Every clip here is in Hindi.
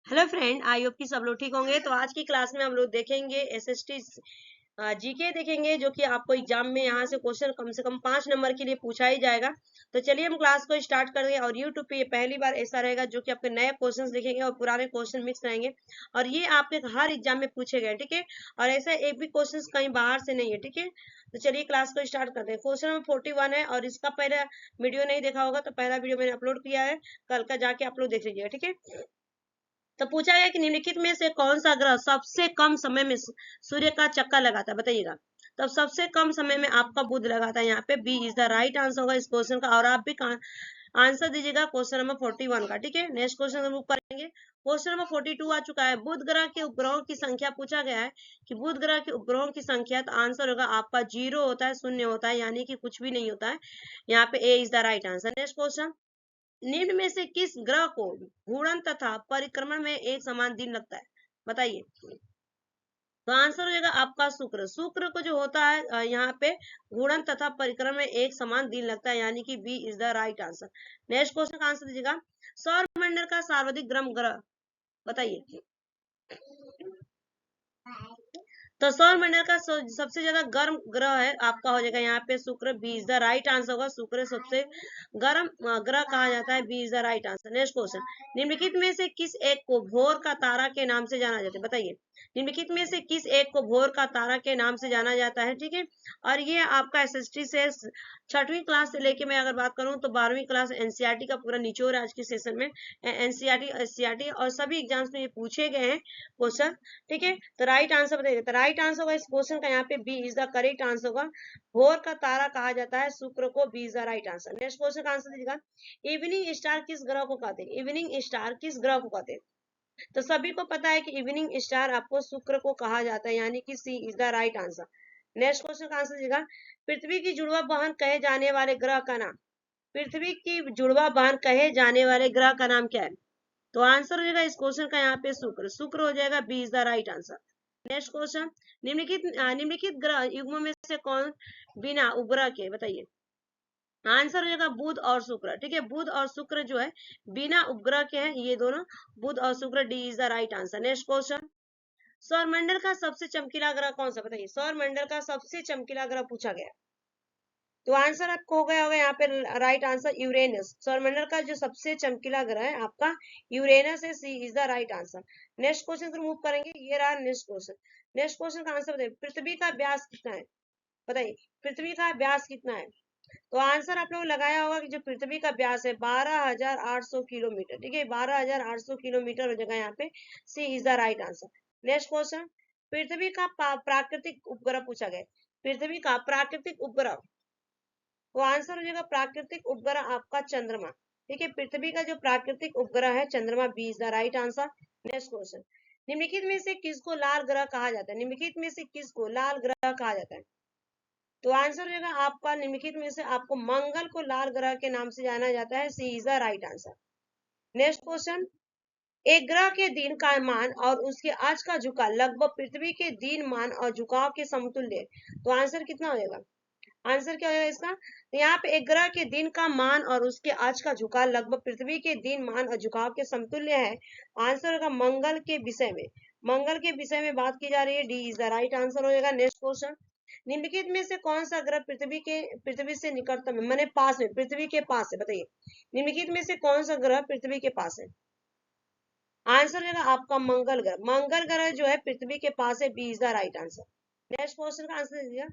हेलो फ्रेंड, आई होप कि सब लोग ठीक होंगे। तो आज की क्लास में हम लोग देखेंगे एसएसटी जीके देखेंगे, जो कि आपको एग्जाम में यहाँ से क्वेश्चन कम से कम 5 नंबर के लिए पूछा ही जाएगा। तो चलिए हम क्लास को स्टार्ट कर देंगे। और यूट्यूब पे ये पहली बार ऐसा रहेगा जो कि आपके नए क्वेश्चन देखेंगे और पुराने क्वेश्चन मिक्स रहेंगे, और ये आपके हर एग्जाम में पूछे गए, ठीक है। और ऐसा एक भी क्वेश्चन कहीं बाहर से नहीं है, ठीक है। तो चलिए क्लास को स्टार्ट करते हैं। क्वेश्चन नंबर 41 है, और इसका पहला वीडियो नहीं देखा होगा तो पहला वीडियो मैंने अपलोड किया है, कल का जाके आप लोग देख लीजिएगा, ठीक है। तो पूछा गया कि निम्नलिखित में से कौन सा ग्रह सबसे कम समय में सूर्य का चक्कर लगाता है, बताइएगा। तो सबसे कम समय में आपका बुध लगाता है, यहाँ पे B is the right answer होगा इस क्वेश्चन का। और आप भी आंसर दीजिएगा क्वेश्चन नंबर 41 का, ठीक है। नेक्स्ट क्वेश्चन हम करेंगे। क्वेश्चन नंबर 42 आ चुका है। बुध ग्रह के उपग्रहों की संख्या पूछा गया है कि बुध ग्रह के उपग्रहों की संख्या, तो आंसर होगा आपका 0 होता है, शून्य होता है, यानी कि कुछ भी नहीं होता है। यहाँ पे A is the right answer. Next question. निम्न में से किस ग्रह को घूर्णन तथा परिक्रमण में एक समान दिन लगता है, बताइए। तो आंसर हो जाएगा आपका शुक्र। शुक्र को जो होता है यहाँ पे घूर्णन तथा परिक्रमण में एक समान दिन लगता है, यानी कि B is the right answer. Next question का आंसर दीजिएगा। सौर मंडल का सर्वाधिक गर्म ग्रह, बताइए। तो सौर मंडल का सबसे ज्यादा गर्म ग्रह है आपका, हो जाएगा यहाँ पे शुक्र। B is the right answer होगा। शुक्र सबसे गर्म ग्रह कहा जाता है। B is the right answer. Next question. निम्नलिखित में से किस एक को भोर का तारा के नाम से जाना जाता है, बताइए। निम्नलिखित में से किस एक को भोर का तारा के नाम से जाना जाता है, ठीक है। और ये आपका एसएसटी से 6वीं क्लास से लेके मैं अगर बात करूं तो 12वीं क्लास एनसीईआरटी का पूरा निचोड़ है आज के सेशन में। एनसीईआरटी, एससीईआरटी और सभी एग्जाम्स में ये पूछे गए हैं क्वेश्चन, ठीक है। तो राइट आंसर बताइए। तो राइट आंसर होगा इस क्वेश्चन का यहाँ पे B is the correct answer होगा। भोर का तारा कहा जाता है शुक्र को। B is the right answer. Next question का आंसर दीजिएगा। इवनिंग स्टार किस ग्रह को कहते हैं, इवनिंग स्टार किस ग्रह को कहते हैं। तो सभी को पता है कि इवनिंग स्टार आपको शुक्र को कहा जाता है, यानी कि C is the right answer. Next question का आंसर दीजिएगा। पृथ्वी की जुड़वा बहन कहे जाने वाले ग्रह का नाम, पृथ्वी की जुड़वा बहन कहे जाने वाले ग्रह का नाम क्या है। तो आंसर हो जाएगा इस क्वेश्चन का यहाँ पे शुक्र। शुक्र हो जाएगा। B is the right answer. Next question. निम्नलिखित ग्रह युग्मों में से कौन बिना उपग्रह के, बताइए। आंसर हो जाएगा बुध और शुक्र, ठीक है। बुध और शुक्र जो है बिना उपग्रह के हैं, ये दोनों बुध और शुक्र। D is the right answer. Next question. सौरमंडल का सबसे चमकीला ग्रह कौन सा, बताइए। सौरमंडल का सबसे चमकीला ग्रह पूछा गया। तो आंसर आपको हो गया होगा यहाँ पे राइट आंसर यूरेनस। सौरमंडल का जो सबसे चमकीला ग्रह है आपका यूरेनस है। C is the right answer. Next question पर मूव करेंगे। ये रहा नेक्स्ट क्वेश्चन। नेक्स्ट क्वेश्चन का आंसर बताइए। पृथ्वी का व्यास कितना है, बताइए। पृथ्वी का व्यास कितना है। तो आंसर आप लोग लगाया होगा कि जो पृथ्वी का व्यास है 12,800 किलोमीटर, ठीक है। 12,800 किलोमीटर हो जाएगा यहाँ पे। C is the right answer. Next question. पृथ्वी का प्राकृतिक उपग्रह पूछा गया। पृथ्वी का प्राकृतिक उपग्रह, तो आंसर हो जाएगा प्राकृतिक उपग्रह आपका चंद्रमा, ठीक है। पृथ्वी का जो प्राकृतिक उपग्रह है चंद्रमा। B is the right answer. Next question. निम्नलिखित में से किसको लाल ग्रह कहा जाता है, निम्नलिखित में से किसको लाल ग्रह कहा जाता है। तो आंसर हो जाएगा आपका निम्नलिखित में से आपको मंगल को लाल ग्रह के नाम से जाना जाता है। C is the right answer. Next question. एक ग्रह के दिन का मान और उसके आज का झुकाव लगभग पृथ्वी के दिन मान और झुकाव के समतुल्य है। तो आंसर कितना हो जाएगा, आंसर क्या होगा इसका। तो यहाँ पे एक ग्रह के दिन का मान और उसके आज का झुकाव लगभग पृथ्वी के दिन मान और झुकाव के समतुल्य है। आंसर होगा मंगल के विषय में, मंगल के विषय में बात की जा रही है। D is the right answer हो जाएगा। Next question. निम्नलिखित में से कौन सा ग्रह पृथ्वी से निकटतम है, माने पास में, पृथ्वी के पास है, बताइए। निम्नलिखित में से कौन सा ग्रह पृथ्वी के पास है। आंसर होगा आपका मंगल ग्रह। मंगल ग्रह जो है पृथ्वी के पास है। B is the right answer. Next question का आंसर दीजिए।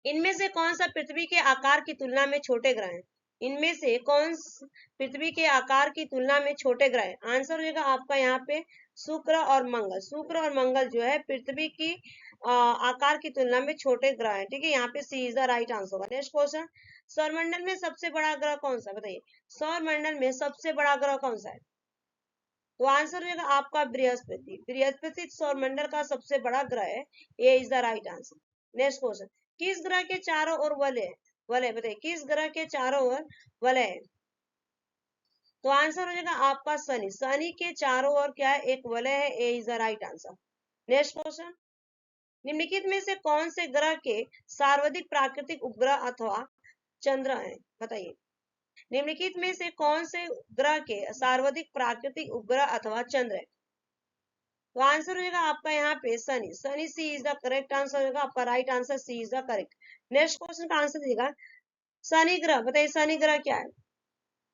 इनमें से कौन सा पृथ्वी के आकार की तुलना में छोटे ग्रह हैं, इनमें से पृथ्वी के आकार की तुलना में छोटे ग्रह हैं। आंसर होगा आपका यहाँ पे शुक्र और मंगल। शुक्र और मंगल जो है पृथ्वी की आकार की तुलना में छोटे ग्रह हैं, ठीक है। यहाँ पे C is the right answer होगा। Next question. सौरमंडल में सबसे बड़ा ग्रह कौन सा, बताइए। सौरमंडल में सबसे बड़ा ग्रह कौन सा है। तो आंसर होगा आपका बृहस्पति। बृहस्पति सौरमंडल का सबसे बड़ा ग्रह है। A is the right answer. Next question. किस ग्रह के चारों ओर वलय, वलय बताइए। किस ग्रह के चारों ओर वलय है। तो आंसर हो जाएगा आपका शनि। शनि के चारों ओर क्या है, एक वलय है। A is the right answer. Next question. निम्नलिखित में से कौन से ग्रह के सर्वाधिक प्राकृतिक उपग्रह अथवा चंद्र है, बताइए। निम्नलिखित में से कौन से ग्रह के सर्वाधिक प्राकृतिक उपग्रह अथवा चंद्र है? तो आंसर हो जाएगा आपका यहाँ पे शनि। शनि C is the correct answer होगा आपका, right answer C is the correct. Next question का आंसर देगा शनि ग्रह, बताइए शनि ग्रह क्या है?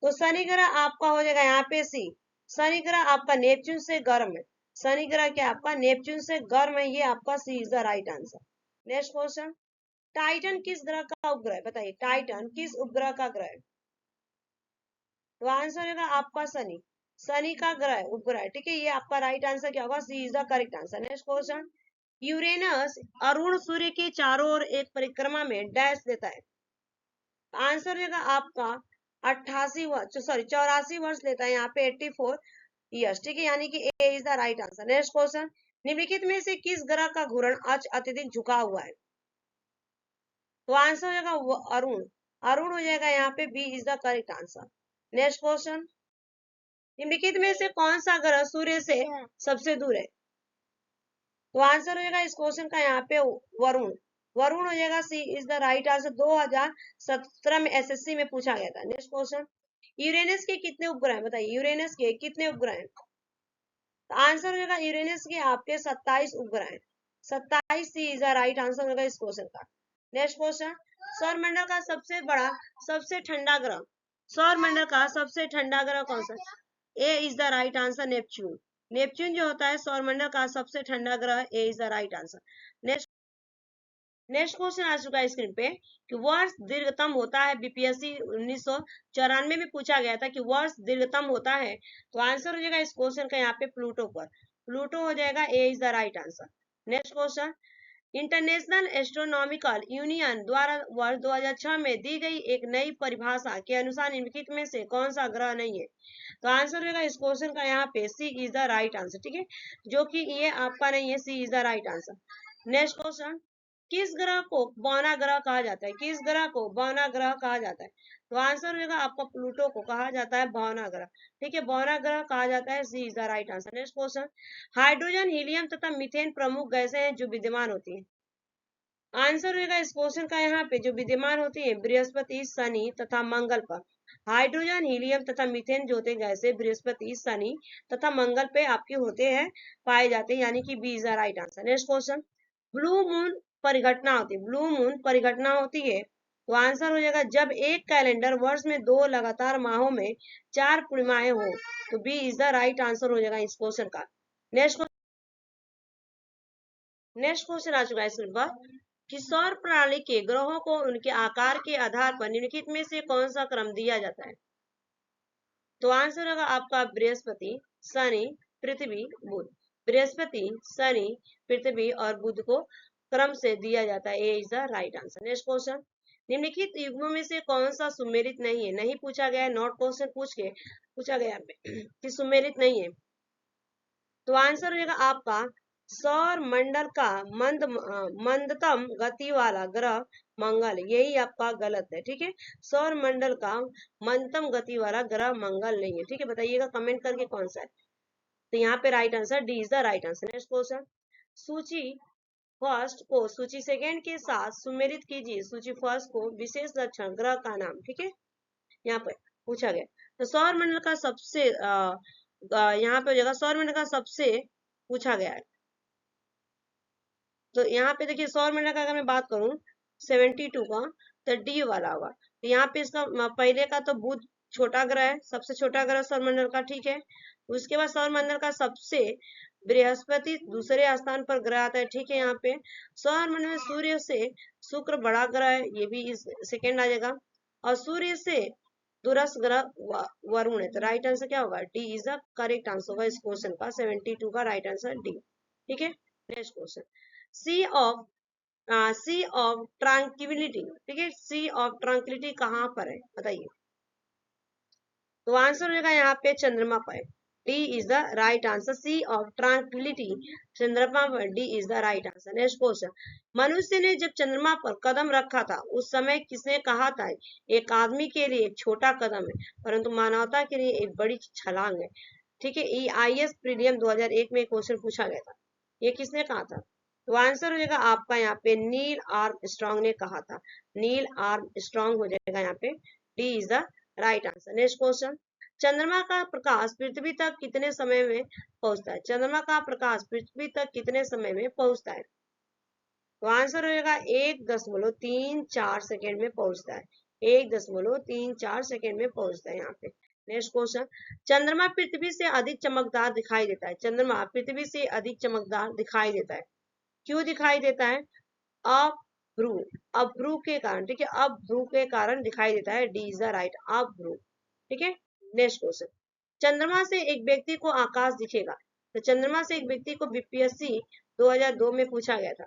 तो शनि ग्रह आपका हो जाएगा यहाँ पे सी। शनि ग्रह आपका नेपच्यून से गर्म है। शनि ग्रह क्या आपका नेपच्यून से गर्म है, ये आपका C is the right answer. Next question, Titan किस ग्रह का उपग्रह है? बताइए टाइटन किस उपग्रह का ग्रह है? तो आंसर होगा आपका शनि। शनि का ग्रह उपग्रह है, ठीक है, ये आपका राइट आंसर क्या होगा? C is the correct answer. Next question, Uranus अरुण सूर्य के चारों ओर एक परिक्रमा में डैश देता है। आंसर होगा आपका 88 वर्ष, सॉरी 84 वर्ष लेता है यहाँ पे, 84 ईयर्स, ठीक है, यानी कि A is the right answer. Next question, निम्नलिखित में से किस ग्रह का घूर्ण अत्यधिक झुका हुआ है? तो आंसर हो जाएगा अरुण। अरुण हो जाएगा यहाँ पे, B is the correct answer. Next question, निम्नलिखित में से कौन सा ग्रह सूर्य से सबसे दूर है? तो आंसर हो जाएगा इस क्वेश्चन का यहाँ पे वरुण। वरुण हो जाएगा, सी इज द राइट आंसर। 2017 में एसएससी में पूछा गया था। नेक्स्ट क्वेश्चन, यूरेनस के कितने उपग्रह हैं? बताइए यूरेनस के कितने उपग्रह हैं? तो आंसर हो जाएगा यूरेनस के आपके 27 उपग्रह हैं। 27 सी इज द राइट आंसर होगा इस क्वेश्चन का। नेक्स्ट क्वेश्चन, सौरमंडल का सबसे बड़ा सबसे ठंडा ग्रह, सौरमंडल का सबसे ठंडा ग्रह कौन सा? A is the right answer, Neptune. Neptune जो होता है सौरमंडल का सबसे ठंडा ग्रह, A is the right answer. Next question आ चुका है स्क्रीन पे कि वर्ष दीर्घतम होता है, बीपीएससी 1994 में पूछा गया था कि वर्ष दीर्घतम होता है। तो आंसर हो जाएगा इस क्वेश्चन का यहाँ पे प्लूटो पर। प्लूटो हो जाएगा, A is the right answer. Next question, international astronomical union द्वारा वर्ष 2006 में दी गई एक नई परिभाषा के अनुसार निम्नलिखित में से कौन सा ग्रह नहीं है? तो आंसर होगा इस क्वेश्चन का यहाँ पे C is the right answer, ठीक है, जो कि ये आपका नहीं है, C is the right answer. Next question, किस ग्रह को बौना ग्रह कहा जाता है? किस ग्रह को बौना ग्रह कहा जाता है? तो आंसर होगा आपका प्लूटो को कहा जाता है बौना ग्रह, ठीक है, बौना ग्रह कहा जाता है, C is the right answer. Next question, hydrogen helium तथा मीथेन प्रमुख गैसें हैं जो विद्यमान होती हैं। आंसर होगा इस क्वेश्चन का यहाँ पे जो विद्यमान होती है बृहस्पति, शनि तथा मंगल पर। हाइड्रोजन हीलियम तथा मीथेन जो होते हैं गैसें बृहस्पति, शनि तथा मंगल पे आपके होते हैं, पाए जाते हैं, यानी कि B is the right answer. Next question, blue moon परिघटना होती है, ब्लू मून परिघटना होती है। तो आंसर हो जाएगा जब एक कैलेंडर वर्ष में 2 लगातार माहों में 4 पूर्णिमाएं हो, तो B is the right answer हो जाएगा इस क्वेश्चन का। नेक्स्ट क्वेश्चन आ चुका है स्क्रीन पर कि सौर प्रणाली के ग्रहों को उनके आकार के आधार पर निम्नलिखित में से कौन सा क्रम दिया जाता है? तो आंसर होगा आपका बृहस्पति, शनि, पृथ्वी, बुध। बृहस्पति, शनि, पृथ्वी और बुध को क्रम से दिया जाता है, A is the right answer. Next question, निम्नलिखित युग्मों में से कौन सा सुमेलित नहीं है? नहीं पूछा गया है, नॉट क्वेश्चन पूछा गया कि सुमेलित नहीं है। तो आंसर हो जाएगा आपका सौर मंडल का मंदतम गति वाला ग्रह मंगल, यही आपका गलत है, ठीक है, सौर मंडल का मंदतम गति वाला ग्रह मंगल नहीं है, ठीक है, बताइएगा कमेंट करके कौन सा है। तो यहाँ पे right answer D is the right answer. Next question, सूची फर्स्ट को सूची सेकेंड के साथ सुमेलित कीजिए, सूची फर्स्ट को विशेष लक्षण ग्रह का नाम, ठीक है, यहाँ पे पूछा गया। तो सौर मंडल का सबसे यहाँ पे जगह सौर मंडल का सबसे पूछा गया है। तो यहाँ पे देखिए सौर मंडल का अगर मैं बात करूं 72 का, तो डी वाला होगा। तो यहाँ पे इसका पहले का तो बुध छोटा ग्रह है, सबसे छोटा ग्रह सौर मंडल का, ठीक है। उसके बाद सौर मंडल का सबसे बृहस्पति दूसरे स्थान पर ग्रह आता है, ठीक है। यहाँ पे सौर मंडल में सूर्य से शुक्र बड़ा ग्रह है, ये भी इस सेकेंड आ जाएगा। और सूर्य से दूरस्थ ग्रह वरुण है, तो राइट आंसर क्या होगा? D is the correct answer होगा इस क्वेश्चन का, 72 का राइट आंसर डी, ठीक है। Next question, C of tranquillity, ठीक है, सी ऑफ ट्रांक्विलिटी कहाँ पर है बताइए? तो आंसर होगा यहाँ पे चंद्रमा पर, D is the right answer, sea of tranquility चंद्रमा पर, D is the right answer. Next question, मनुष्य ने जब चंद्रमा पर कदम रखा था उस समय किसने कहा था एक आदमी के लिए एक छोटा कदम है परंतु मानवता के लिए एक बड़ी छलांग है, ठीक है। EIS प्रीलियम 2001 में क्वेश्चन पूछा गया था, ये किसने कहा था? तो आंसर हो जाएगा आपका यहाँ पे नील आर्मस्ट्रांग ने कहा था, नील आर्मस्ट्रांग हो जाएगा यहाँ पे, D is the right answer. Next question, चंद्रमा का प्रकाश पृथ्वी तक कितने समय में पहुंचता है? चंद्रमा का प्रकाश पृथ्वी तक कितने समय में पहुंचता है? तो आंसर हो जाएगा 1.34 सेकेंड में पहुंचता है। 1.34 सेकेंड में पहुंचता है यहाँ पे। नेक्स्ट क्वेश्चन, चंद्रमा पृथ्वी से अधिक चमकदार दिखाई देता है। चंद्रमा पृथ्वी से अधिक चमकदार दिखाई देता है, क्यों दिखाई देता है? अभ्रू, अभ्रू के कारण, ठीक है, अभ्रू के कारण दिखाई देता है। डी इज द राइट, अभ्रू, ठीक है। नेक्स्ट क्वेश्चन, चंद्रमा से एक व्यक्ति को आकाश दिखेगा। तो चंद्रमा से एक व्यक्ति को बीपीएससी 2002 में पूछा गया था,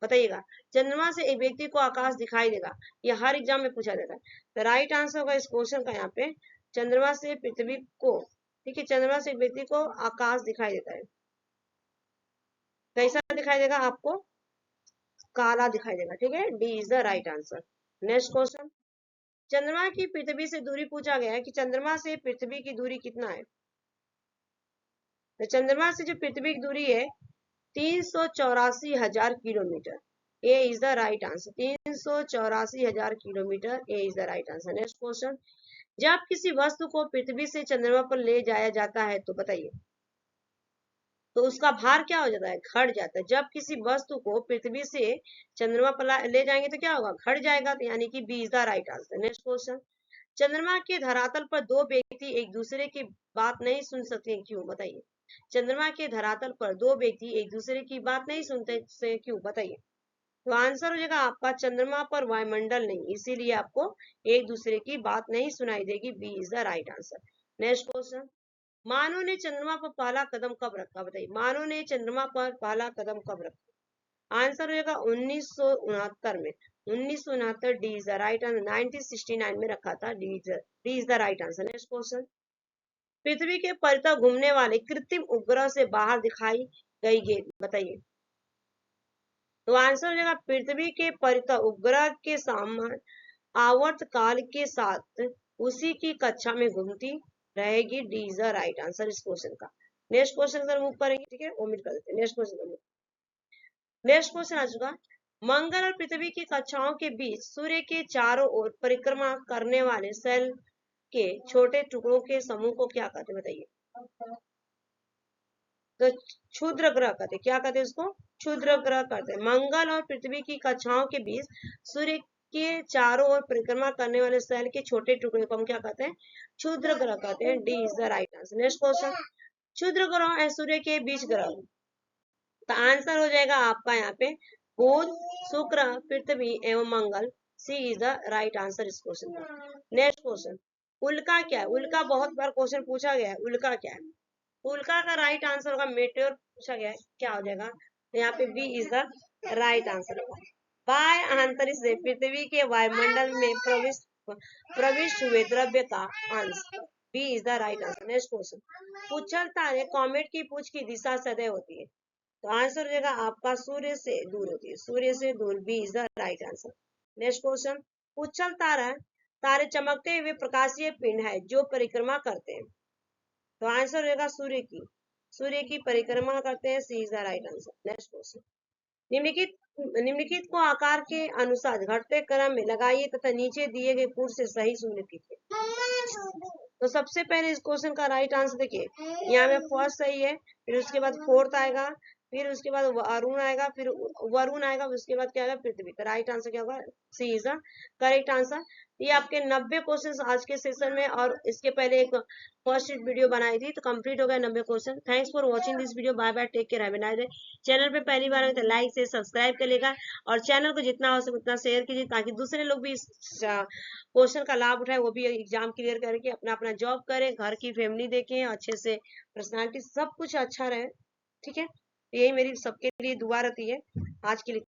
बताइएगा, चंद्रमा से एक व्यक्ति को आकाश दिखाई देगा, यह हर एग्जाम में पूछा जाता है। तो राइट आंसर होगा इस क्वेश्चन का यहाँ पे, चंद्रमा से पृथ्वी को, ठीक है, चंद्रमा से एक व्यक्ति को आकाश दिखाई देता है। कैसा दिखाई देगा आपको? काला दिखाई देगा, ठीक है। D is the right answer. Next question, चंद्रमा की पृथ्वी से दूरी पूछा गया है कि चंद्रमा से पृथ्वी की दूरी कितना है? तो चंद्रमा से जो पृथ्वी की दूरी है 384,000 kilometre. A is the right answer, 384,000 kilometre, A is the right answer. Next question, जब किसी वस्तु को पृथ्वी से चंद्रमा पर ले जाया जाता है तो बताइए, तो उसका भार क्या हो जाता है? घट जाता है। जब किसी वस्तु को पृथ्वी से चंद्रमा पर ले जाएंगे तो क्या होगा? घट जाएगा, तो यानी कि B is the right answer. Next question, चंद्रमा के धरातल पर दो व्यक्ति एक दूसरे की बात नहीं सुन सकते, क्यों? बताइए, चंद्रमा के धरातल पर दो व्यक्ति एक दूसरे की बात नहीं सुनते से क्यों? बताइए। तो आंसर हो जाएगा आपका, चंद्रमा पर वायुमंडल नहीं, इसीलिए आपको एक दूसरे की बात नहीं सुनाई देगी। B is the right answer. Next question, मानव ने चंद्रमा पर पहला कदम कब रखा? बताइए, मानव ने चंद्रमा पर पहला कदम कब रखा? आंसर हो जाएगा 1969 में। 1969, D is the right answer. 1969 में रखा था, D is the right answer. Next question, पृथ्वी के परितः घूमने वाले कृत्रिम उपग्रह से बाहर दिखाई गई गेंद, बताइए। तो आंसर हो जाएगा, पृथ्वी के परितः उपग्रह के सामान आवर्त काल के साथ उसी की कक्षा में घूमती रहेगी। D is the right answer इस क्वेश्चन का। नेक्स्ट क्वेश्चन अगर मूव करेंगे, ठीक है, ओमिट कर देते हैं। नेक्स्ट क्वेश्चन, नेक्स्ट क्वेश्चन आ चुका, मंगल और पृथ्वी की कक्षाओं के बीच सूर्य के चारों ओर परिक्रमा करने वाले सेल के छोटे टुकड़ों के समूह को क्या कहते हैं? बताइए। तो क्षुद्र ग्रह कहते हैं, क्या कहते हैं उसको? क्षुद्र ग्रह कहते हैं। मंगल और पृथ्वी की कक्षाओं के बीच सूर्य के चारों ओर परिक्रमा करने वाले सेल के छोटे टुकड़े को हम क्या कहते हैं? क्षुद्र ग्रह कहते हैं। D is the right answer. Next question, क्षुद्र ग्रह और सूर्य के बीच ग्रह, तो आंसर हो जाएगा आपका यहाँ पे बुध, शुक्र, पृथ्वी एवं मंगल। सी इज द राइट आंसर इस क्वेश्चन का। नेक्स्ट क्वेश्चन, उल्का क्या है? उल्का बहुत बार क्वेश्चन पूछा गया है, उल्का क्या है? उल्का का राइट आंसर होगा मेटेओर, पूछा गया है, क्या हो जाएगा? तो यहाँ पे B is the right answer होगा। बाह्य अंतरिक्ष से पृथ्वी के वायुमंडल में प्रविष्ट हुए द्रव्य का अंश, B is the right answer. Next question, पुच्छर तारे कॉमेट की पूछ की दिशा सदैव होती है, तो आंसर हो जाएगा आपका सूर्य से दूर होती है, सूर्य से दूर। B is the right answer. Next question, पुच्छर तारा तारे चमकते हुए प्रकाशीय पिंड है जो परिक्रमा करते हैं, तो आंसर हो जाएगा सूर्य की परिक्रमा करते हैं। C is the right answer. Next question, निम्नलिखित को आकार के अनुसार घटते क्रम में लगाइए तथा नीचे दिए गए पुरुष से सही सुनिश्चित कीजिए। तो सबसे पहले इस क्वेश्चन का राइट आंसर देखिए, यहाँ में फर्स्ट सही है, फिर उसके बाद फोर्थ आएगा, फिर उसके बाद अरुण आएगा, फिर वरुण आएगा, उसके बाद क्या आएगा? पृथ्वी। तो राइट आंसर क्या होगा? C is the correct answer. ये आपके 90 क्वेश्चन आज के सेशन में, और इसके पहले एक फर्स्ट वीडियो बनाई थी, तो कंप्लीट हो गया 90 question. Thanks for watching this video. Bye bye, take care, have a nice day. Channel पे पहली बार आए तो लाइक से सब्सक्राइब करेगा, और चैनल को जितना हो सके उतना शेयर कीजिए, ताकि दूसरे लोग भी इस क्वेश्चन का लाभ उठाए, वो भी एग्जाम क्लियर करके अपना अपना जॉब करें, घर की फैमिली देखें, अच्छे से पर्सनालिटी सब कुछ अच्छा रहे, ठीक है। यही मेरी सबके लिए दुआ रहती है। आज के लिए